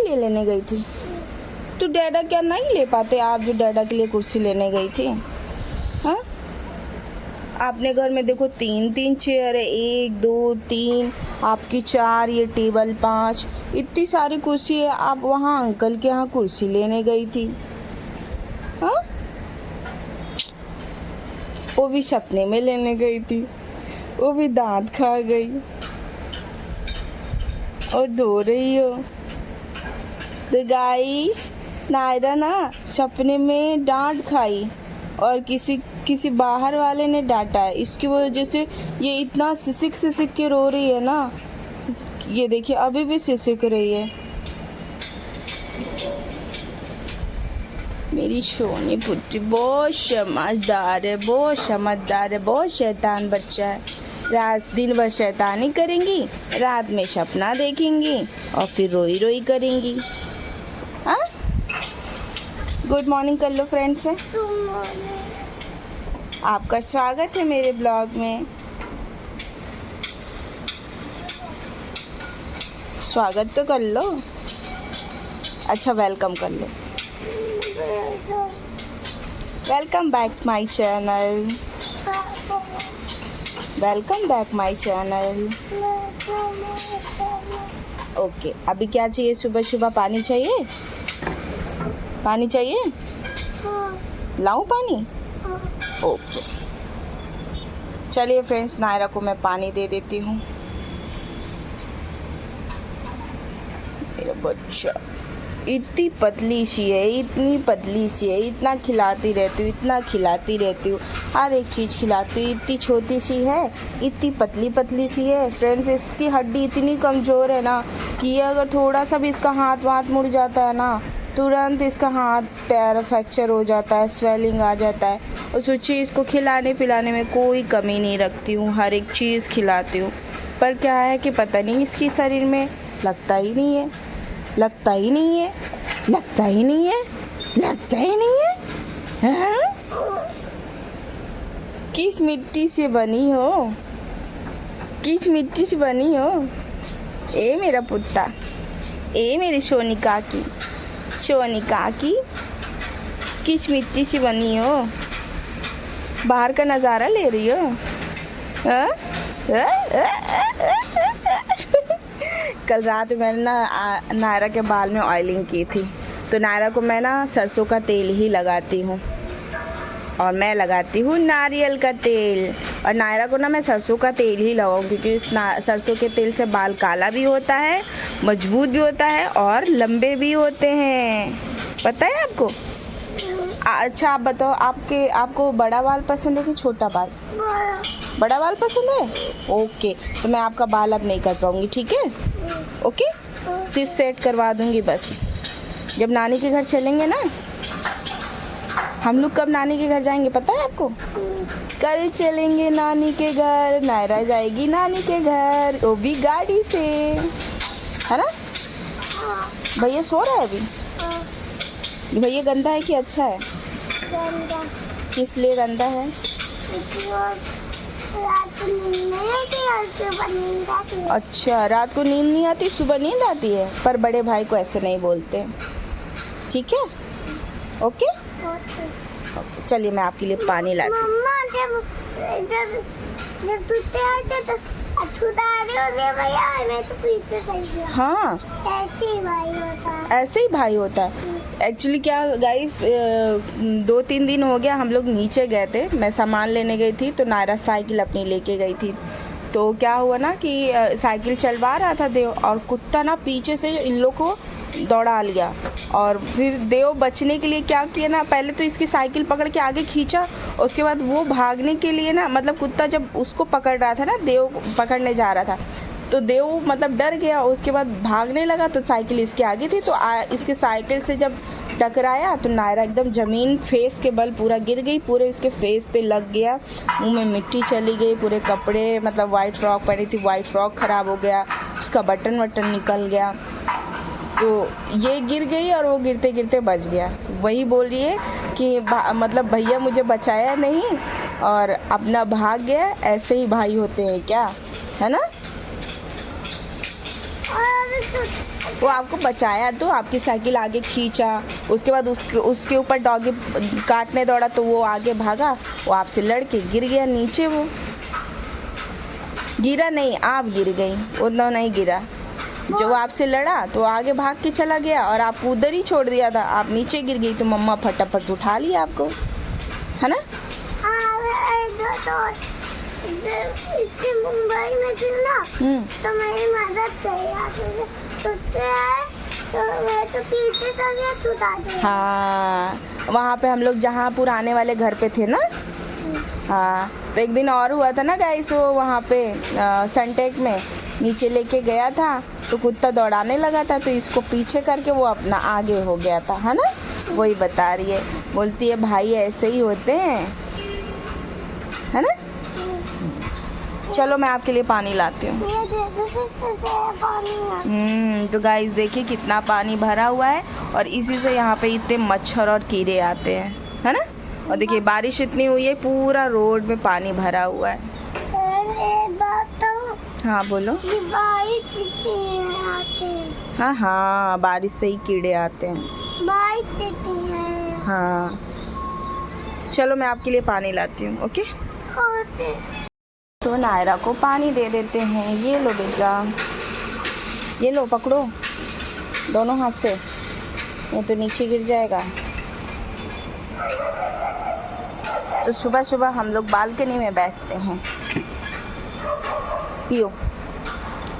लिए लेने गई थी? तो डैडा क्या नहीं ले पाते आप जो डैडा के लिए कुर्सी लेने गई थी? हाँ, आपने घर में देखो 3-3 चेयर है, 1 2 3, आपकी 4, ये टेबल 5, इतनी सारी कुर्सी है। आप वहाँ अंकल के यहाँ कुर्सी लेने गई थी? हाँ, वो भी सपने में लेने गई थी, वो भी दांत खा गई और धो रही हो। तो गाइस, नायरा ना सपने में डांट खाई और किसी बाहर वाले ने डांटा है, इसकी वजह से ये इतना सिसक सिसक के रो रही है ना। ये देखिए अभी भी सिसक रही है। मेरी सोनी पुट्टी बहुत समझदार है, बहुत समझदार है, बहुत शैतान बच्चा है। रात दिन भर शैतानी करेंगी, रात में सपना देखेंगी और फिर रोई रोई करेंगी। हाँ, गुड मॉर्निंग कर लो फ्रेंड्स से। आपका स्वागत है मेरे ब्लॉग में। स्वागत तो कर लो। अच्छा, वेलकम कर लो। Welcome back my channel. Welcome back my channel. Okay, अभी क्या चाहिए? सुबह सुबह पानी चाहिए? पानी चाहिए? लाऊं पानी? ओके, चलिए फ्रेंड्स, नायरा को मैं पानी दे देती हूँ। मेरा बच्चा इतनी पतली सी है, इतनी पतली सी है, इतना खिलाती रहती हूँ, इतना खिलाती रहती हूँ, हर एक चीज़ खिलाती हूँ। इतनी छोटी सी है, इतनी पतली पतली सी है फ्रेंड्स। इसकी हड्डी इतनी कमज़ोर है ना कि ये अगर थोड़ा सा भी इसका हाथ वाथ मुड़ जाता है ना, तुरंत इसका हाथ पैर फ्रैक्चर हो जाता है, स्वेलिंग आ जाता है। और सोचिए, इसको खिलाने पिलाने में कोई कमी नहीं रखती हूँ, हर एक चीज़ खिलाती हूँ। पर क्या है कि पता नहीं इसके शरीर में लगता ही नहीं है, लगता ही नहीं है, लगता ही नहीं है, लगता ही नहीं है। हाँ? किस मिट्टी से बनी हो? किस मिट्टी से बनी हो? ए मेरा पुत्ता, ए मेरी सोनिका की, सोनिका की, किस मिट्टी से बनी हो? बाहर का नज़ारा ले रही हो? हाँ? कल रात मैंने ना नायरा के बाल में ऑयलिंग की थी, तो नायरा को मैं ना सरसों का तेल ही लगाती हूँ और मैं लगाती हूँ नारियल का तेल। और नायरा को ना मैं सरसों का तेल ही लगाऊँ, क्योंकि इस सरसों के तेल से बाल काला भी होता है, मजबूत भी होता है और लंबे भी होते हैं। पता है आपको? अच्छा, आप बताओ, आपको बड़ा बाल पसंद है कि छोटा बाल? बड़ा बाल पसंद है? ओके, तो मैं आपका बाल अब नहीं कर पाऊँगी, ठीक है? ओके, सिर्फ सेट करवा दूँगी बस। जब नानी के घर चलेंगे ना, हम लोग कब नानी के घर जाएंगे पता है आपको? कल चलेंगे नानी के घर। नायरा जाएगी नानी के घर, वो भी गाड़ी से, है ना? भैया सो रहा है अभी? भैया गंदा है कि अच्छा है? गंदा। किस लिए गंदा है? रात को नींद नहीं आती, अच्छा, रात को नींद नहीं आती, सुबह नींद आती है। पर बड़े भाई को ऐसे नहीं बोलते, ठीक है? ओके, ओके, चलिए मैं आपके लिए पानी लाती हूँ। मम्मा, जब तुझे आते तो भैया, मैं तो पीछे से। हाँ, ऐसे ही भाई होता है, ऐसे ही भाई होता है। एक्चुअली क्या गाइस, 2-3 दिन हो गया हम लोग नीचे गए थे, मैं सामान लेने गई थी, तो नायरा साइकिल अपनी लेके गई थी। तो क्या हुआ ना कि साइकिल चलवा रहा था देव, और कुत्ता ना पीछे से इन लोग को दौड़ा लिया। और फिर देव बचने के लिए क्या किया ना, पहले तो इसकी साइकिल पकड़ के आगे खींचा, उसके बाद वो भागने के लिए ना, मतलब कुत्ता जब उसको पकड़ रहा था ना, देव पकड़ने जा रहा था, तो देव मतलब डर गया, उसके बाद भागने लगा, तो साइकिल इसके आगे थी, तो इसके साइकिल से जब टकराया तो नायरा एकदम ज़मीन फेस के बल पूरा गिर गई, पूरे इसके फेस पे लग गया, मुंह में मिट्टी चली गई, पूरे कपड़े, मतलब वाइट फ्रॉक पहनी थी, वाइट फ्रॉक ख़राब हो गया, उसका बटन वटन निकल गया, तो ये गिर गई और वो गिरते गिरते बच गया। वही बोल रही है कि मतलब भैया मुझे बचाया नहीं और अपना भाग गया। ऐसे ही भाई होते हैं क्या, है ना? वो आपको बचाया तो आपकी साइकिल आगे खींचा, उसके बाद उसके ऊपर डॉगी काटने दौड़ा तो वो आगे भागा, वो आपसे लड़के गिर गया नीचे। वो गिरा नहीं, आप गिर गई, उतना नहीं गिरा। जो वो आपसे लड़ा तो आगे भाग के चला गया और आपको उधर ही छोड़ दिया था, आप नीचे गिर गई तो मम्मा फटाफट उठा लिया आपको, है ना? मुंबई में थी ना तो मेरी मदद चाहिए तो मैं तो पीछे तो गया छुटा दे। हाँ, वहाँ पे हम लोग जहाँ पुराने वाले घर पे थे ना। हाँ, तो एक दिन और हुआ था ना गाइस, वो वहाँ पे सनटेक में नीचे लेके गया था तो कुत्ता दौड़ाने लगा था तो इसको पीछे करके वो अपना आगे हो गया था, है ना? वही बता रही है, बोलती है भाई ऐसे ही होते हैं, है ना? चलो मैं आपके लिए पानी लाती हूँ। तो गाइस देखिए कितना पानी भरा हुआ है और इसी से यहाँ पे इतने मच्छर और कीड़े आते हैं, है ना? और देखिए बारिश इतनी हुई है, पूरा रोड में पानी भरा हुआ है। हाँ बोलो। हाँ हाँ, बारिश से ही कीड़े आते हैं। हाँ, चलो मैं आपके लिए पानी लाती हूँ। ओके, तो नायरा को पानी दे देते हैं। ये लो बेटा, ये लो, पकड़ो दोनों हाथ से, ये तो नीचे गिर जाएगा। तो सुबह सुबह हम लोग बालकनी में बैठते हैं। पियो।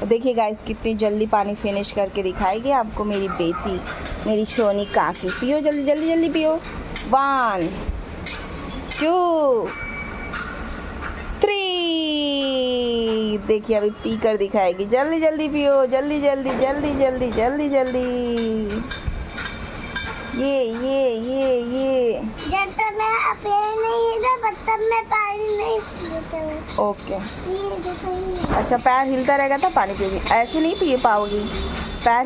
देखिए गाइस कितनी जल्दी पानी फिनिश करके दिखाएगी आपको मेरी बेटी, मेरी सोनी काकी। पियो जल्दी जल्दी जल्दी पियो। 1 2 3। देखिए अभी पी कर दिखाएगी। जल्दी जल्दी पियो, जल्दी जल्दी जल्दी जल्दी जल्दी जल्दी। ये जब तक मैं पैर नहीं हिलता तब तक मैं पानी नहीं पीता। ओके, अच्छा पैर हिलता रहेगा तब पानी पिएगी, ऐसे नहीं पी पाओगी। पैर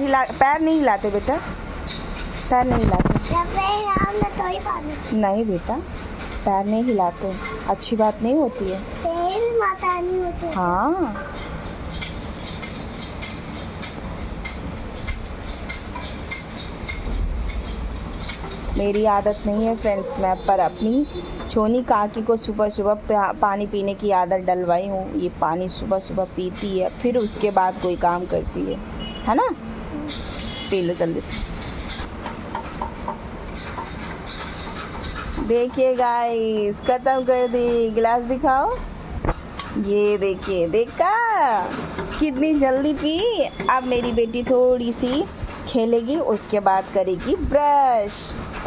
नहीं हिलाते बेटा, पैर नहीं हिलाते। जब पैर हिलाऊंगा तो ही पानी। नहीं बेटा, पैर नहीं हिलाते, अच्छी बात नहीं होती है। पैर माता नहीं होती। हाँ, मेरी आदत नहीं है फ्रेंड्स, मैं पर अपनी छोनी काकी को सुबह सुबह पानी पीने की आदत डलवाई हूँ। ये पानी सुबह सुबह पीती है, फिर उसके बाद कोई काम करती है ना? पी लो जल्दी से। देखिए गाइस खत्म कर दी, गिलास दिखाओ। ये देखिए, देखा कितनी जल्दी पी। अब मेरी बेटी थोड़ी सी खेलेगी, उसके बाद करेगी ब्रश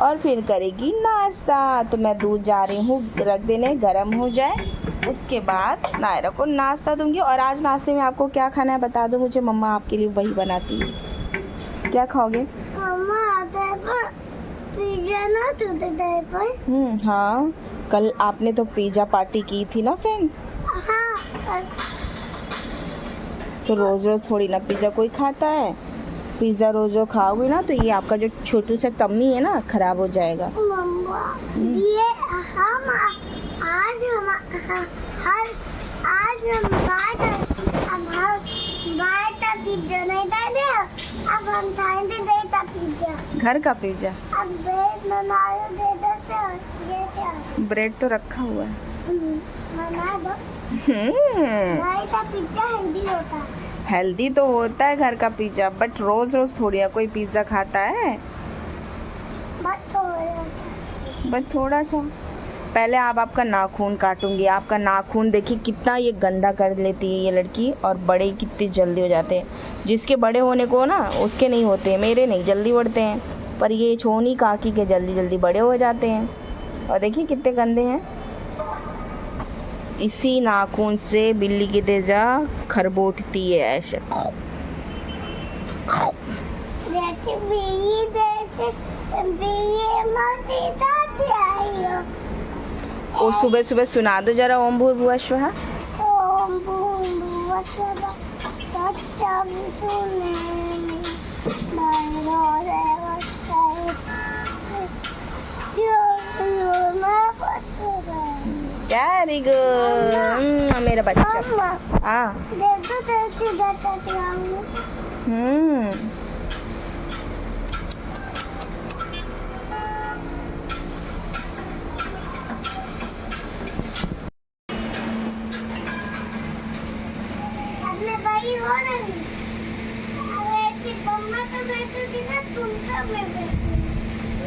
और फिर करेगी नाश्ता। तो मैं दूध जा रही हूँ रख देने, गरम हो जाए, उसके बाद नायरा को नाश्ता दूंगी। और आज नाश्ते में आपको क्या खाना है बता दो मुझे, मम्मा आपके लिए वही बनाती है। क्या खाओगे? पिज्जा ना तो हाँ, कल आपने तो पिज्जा पार्टी की थी ना फ्रेंड्स। हाँ, तो रोज रोज थोड़ी ना पिज्जा कोई खाता है। पिज्जा रोज रोज खाओगे ना तो ये आपका जो छोटू सा टम्मी है ना खराब हो जाएगा। मम्मा ये हम आज पिज्जा नहीं खाते, अब हम खाएंगे देता पिज्जा, घर का पिज्जा। अब ब्रेड बनाओ दे दो सर। ये क्या? ब्रेड तो रखा हुआ है। बना दो। घर का पिज्जा हेल्दी होता है। हेल्दी तो होता है घर का पिज्जा, बट रोज रोज थोड़ी ना कोई पिज्जा खाता है। बट थोड़ा सा। पहले आपका नाखून काटूंगी। आपका नाखून देखिए कितना ये गंदा कर लेती है ये लड़की, और बड़े कितनी जल्दी हो जाते हैं। जिसके बड़े होने को ना उसके नहीं होते, मेरे नहीं जल्दी बढ़ते हैं, पर ये छोनी काकी के जल्दी जल्दी बड़े हो जाते हैं। और देखिए कितने गंदे हैं। इसी नाखून से बिल्ली की तेजा खरबोटती है ऐसे। ओ सुबह सुबह सुना दो जरा ओम भूर्भुवः स्वः। ओम भूर्भुवः स्वः वेरी गुड मेरा बच्चा। हाँ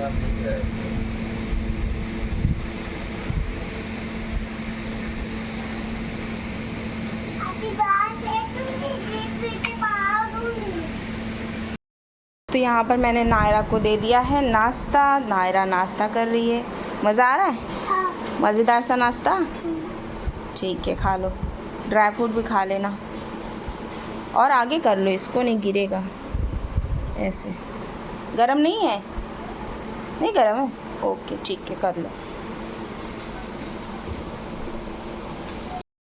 तो यहाँ पर मैंने नायरा को दे दिया है नाश्ता। नायरा नाश्ता कर रही है। मज़ा आ रहा है? हाँ। मज़ेदार सा नाश्ता। ठीक है, खा लो। ड्राई फ्रूट भी खा लेना और आगे कर लो, इसको नहीं गिरेगा। ऐसे गरम नहीं है? नहीं गरम है? ओके ठीक है, कर लो।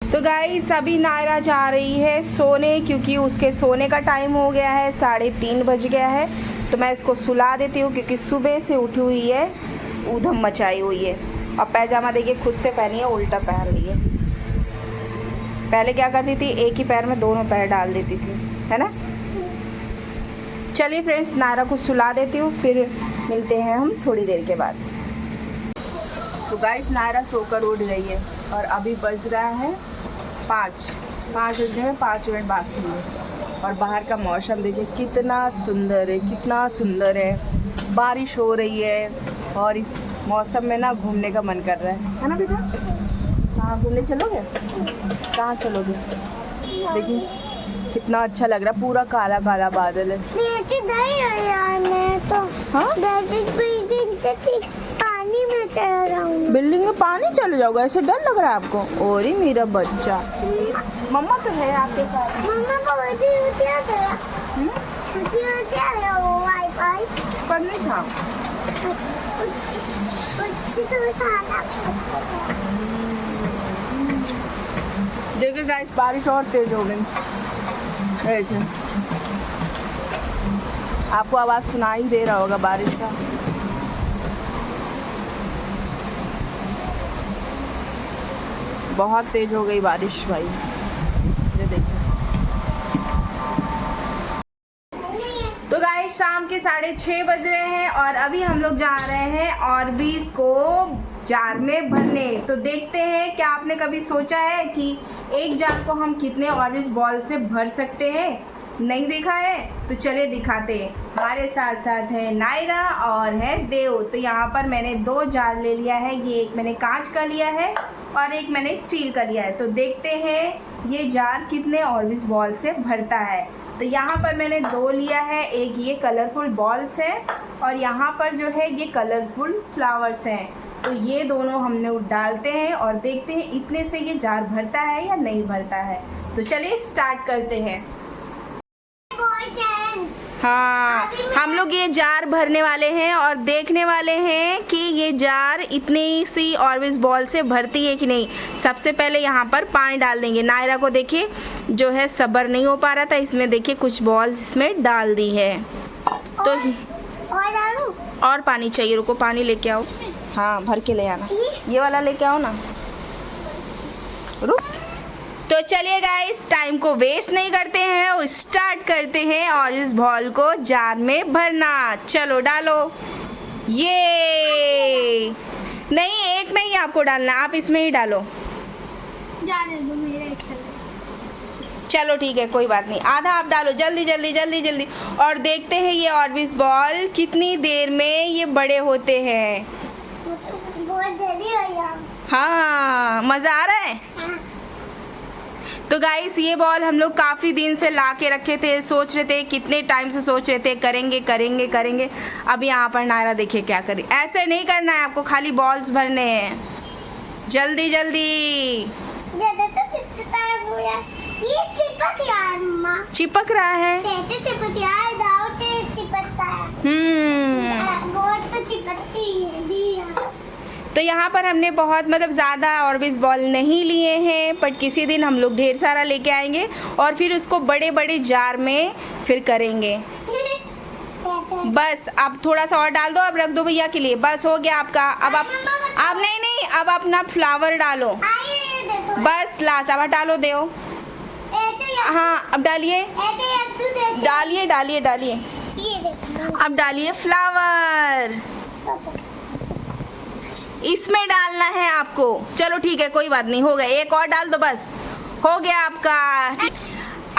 तो गाइस अभी नायरा जा रही है सोने, क्योंकि उसके सोने का टाइम हो गया है, 3:30 बज गया है। तो मैं इसको सुला देती हूँ, क्योंकि सुबह से उठी हुई है, ऊधम मचाई हुई है। और पैजामा देखिए खुद से पहनी है, उल्टा पहन ली है। पहले क्या करती थी, एक ही पैर में दोनों पैर डाल देती थी, है ना। चलिए फ्रेंड्स, नायरा को सुला देती हूँ, फिर मिलते हैं हम थोड़ी देर के बाद। तो गाइस नायरा सोकर उठ गई है और अभी बज रहा है 5 बजने में 5 मिनट बाकी है। और बाहर का मौसम देखिए कितना सुंदर है, कितना सुंदर है। बारिश हो रही है और इस मौसम में ना घूमने का मन कर रहा है ना बेटा। कहाँ घूमने चलोगे? कहाँ चलोगे? देखिए कितना अच्छा लग रहा है, पूरा काला काला बादल है। तो हाँ, पानी में चला जाऊंगी। बिल्डिंग में पानी चले जाओगे? ऐसे डर लग रहा है आपको? और मेरा बच्चा, मम्मा तो है आपके साथ। मम्मा को वो वाईफाई पर नहीं था। देखिए गाइस बारिश और तेज हो गई। आपको आवाज़ सुनाई दे रहा होगा बारिश का। बहुत तेज हो गई बारिश भाई, ये देखिए। तो गाइस शाम के 6:30 बज रहे हैं और अभी हम लोग जा रहे हैं ऑर्बिस को जार में भरने। तो देखते हैं, क्या आपने कभी सोचा है कि एक जार को हम कितने ऑर्बिस बॉल से भर सकते हैं? नहीं देखा है? तो चलिए दिखाते हैं। हमारे साथ साथ है नायरा और है देव। तो यहाँ पर मैंने 2 जार ले लिया है। ये एक मैंने कांच का लिया है और एक मैंने स्टील का लिया है। तो देखते हैं ये जार कितने ऑर्बिस बॉल से भरता है। तो यहाँ पर मैंने 2 लिया है, एक ये कलरफुल बॉल्स है और यहाँ पर जो है ये कलरफुल फ्लावर्स हैं। तो ये दोनों हमने डालते हैं और देखते हैं इतने से ये जार भरता है या नहीं भरता है। तो चलिए स्टार्ट करते हैं। हाँ, हम लोग ये जार भरने वाले हैं और देखने वाले हैं कि ये जार इतनी सी ऑर्बिस बॉल से भरती है कि नहीं। सबसे पहले यहाँ पर पानी डाल देंगे। नायरा को देखिए जो है सब्र नहीं हो पा रहा था, इसमें देखिए कुछ बॉल्स इसमें डाल दी है। तो और पानी चाहिए, रुको पानी लेके आओ। हाँ भर के ले आना, ये वाला लेके आओ ना, रुक। तो चलिए गाइस टाइम को वेस्ट नहीं करते हैं और स्टार्ट करते हैं और इस बॉल को जार में भरना। चलो डालो। ये नहीं, एक में ही आपको डालना, आप इसमें ही डालो। जाने दो मेरा एक। चलो ठीक है, कोई बात नहीं, आधा आप डालो। जल्दी जल्दी जल्दी जल्दी। और देखते हैं ये ऑर्बिस बॉल कितनी देर में ये बड़े होते हैं। बहुत जल्दी हो गया। हाँ मज़ा आ रहा है। हाँ। तो गाइस ये बॉल हम लोग काफ़ी दिन से ला के रखे थे, सोच रहे थे, कितने टाइम से सोच रहे थे करेंगे करेंगे करेंगे। अब यहाँ पर नायरा देखिए क्या करे। ऐसे नहीं करना है आपको, खाली बॉल्स भरने हैं। जल्दी जल्दी। ये चिपक रहा है मम्मा। चिपक रहा है? कैसे चिपक रहा है? दाव से चिपकता है। बहुत तो चिपकती है। तो यहाँ पर हमने बहुत ज़्यादा ऑर्बिस बॉल नहीं लिए हैं, पर किसी दिन हम लोग ढेर सारा लेके आएंगे और फिर उसको बड़े बड़े जार में फिर करेंगे। बस अब थोड़ा सा और डाल दो, अब रख दो भैया के लिए। बस हो गया आपका। अब आप नहीं, अब अपना फ्लावर डालो। बस लास्ट अब हटा लो, दो। हाँ अब डालिए डालिए डालिए डालिए। अब डालिए फ्लावर, इसमें डालना है आपको। चलो ठीक है, कोई बात नहीं, हो गया। एक और डाल दो, बस हो गया आपका।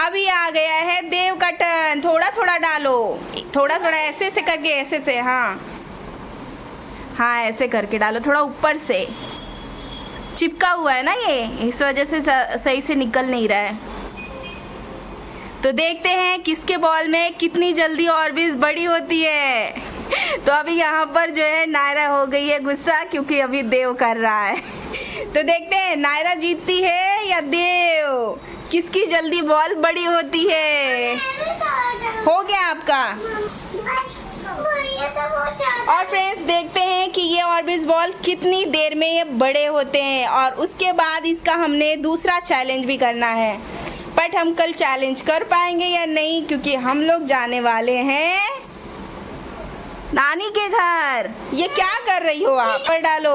अभी आ गया है देव का टर्न। थोड़ा थोड़ा डालो, थोड़ा थोड़ा ऐसे से करके, ऐसे से। हाँ हाँ ऐसे करके डालो, थोड़ा ऊपर से चिपका हुआ है ना ये, इस वजह से सही से निकल नहीं रहा है। तो देखते हैं किसके बॉल में कितनी जल्दी ऑर्बिस बड़ी होती है। तो अभी यहाँ पर जो है नायरा हो गई है गुस्सा, क्योंकि अभी देव कर रहा है। तो देखते हैं नायरा जीतती है या देव, किसकी जल्दी बॉल बड़ी होती है। हो गया आपका। और फ्रेंड्स देखते हैं कि ये ऑर्बिस बॉल कितनी देर में ये बड़े होते हैं, और उसके बाद इसका हमने दूसरा चैलेंज भी करना है। बट हम कल चैलेंज कर पाएंगे या नहीं, क्योंकि हम लोग जाने वाले हैं नानी के घर। ये क्या कर रही हो आप? पर डालो।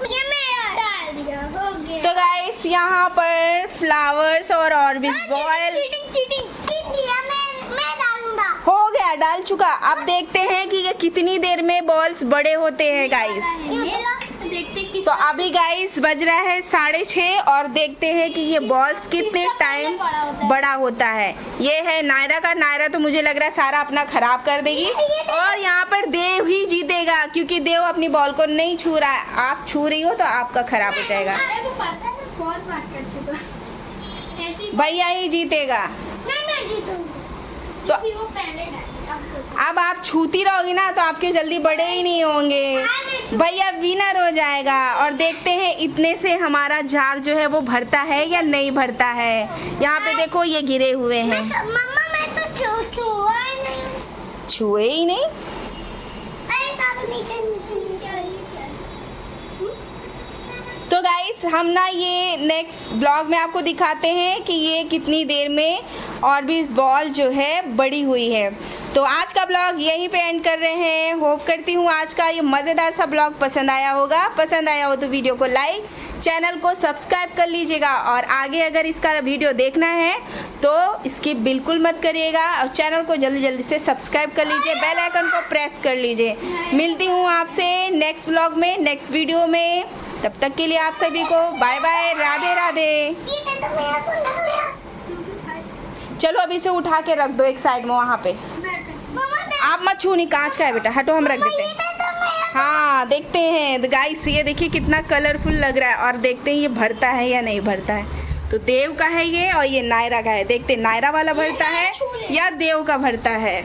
ये मैं डाल दिया, हो गया। तो गाइस यहाँ पर फ्लावर्स और ऑर्बिस बॉल चीटिंग दिया, मैं डालूंगा। हो गया, डाल चुका। अब देखते हैं कि ये कितनी देर में बॉल्स बड़े होते हैं गाइस। तो अभी गाइस बज रहा है 6:30 और देखते हैं कि ये बॉल्स कितने टाइम बड़ा होता है। ये है नायरा का। नायरा तो मुझे लग रहा है सारा अपना खराब कर देगी, और यहाँ पर देव ही जीतेगा, क्योंकि देव अपनी बॉल को नहीं छू रहा है। आप छू रही हो तो आपका खराब हो जाएगा। भैया ही जीतेगा। तो अब आप छूती रहोगी ना तो आपके जल्दी बड़े ही नहीं होंगे। भैया विनर हो जाएगा। और देखते हैं इतने से हमारा जार जो है वो भरता है या नहीं भरता है। यहाँ पे देखो ये गिरे हुए हैं। मम्मा मैं तो छुआ ही नहीं। छुए ही नहीं। तो गाइस हम ना ये नेक्स्ट ब्लॉग में आपको दिखाते हैं कि ये कितनी देर में ऑर्बिस बॉल जो है बड़ी हुई है। तो आज का ब्लॉग यहीं पे एंड कर रहे हैं। होप करती हूँ आज का ये मज़ेदार सा ब्लॉग पसंद आया होगा। पसंद आया हो तो वीडियो को लाइक, चैनल को सब्सक्राइब कर लीजिएगा, और आगे अगर इसका वीडियो देखना है तो इसकी बिल्कुल मत करिएगा, और चैनल को जल्दी जल्दी से सब्सक्राइब कर लीजिए, बेल आइकन को प्रेस कर लीजिए। मिलती हूँ आपसे नेक्स्ट ब्लॉग में, नेक्स्ट वीडियो में। तब तक के लिए आप सभी को बाय बाय, राधे राधे। चलो अभी इसे उठा के रख दो एक साइड में वहाँ पे। आप मत छू, नहीं कांच का है बेटा, हटो हम रख देते हैं। हाँ देखते हैं गाइस, ये देखिए कितना कलरफुल लग रहा है, और देखते हैं ये भरता है या नहीं भरता है। तो देव का है ये, और ये नायरा का है। देखते नायरा वाला भरता है या देव का भरता है।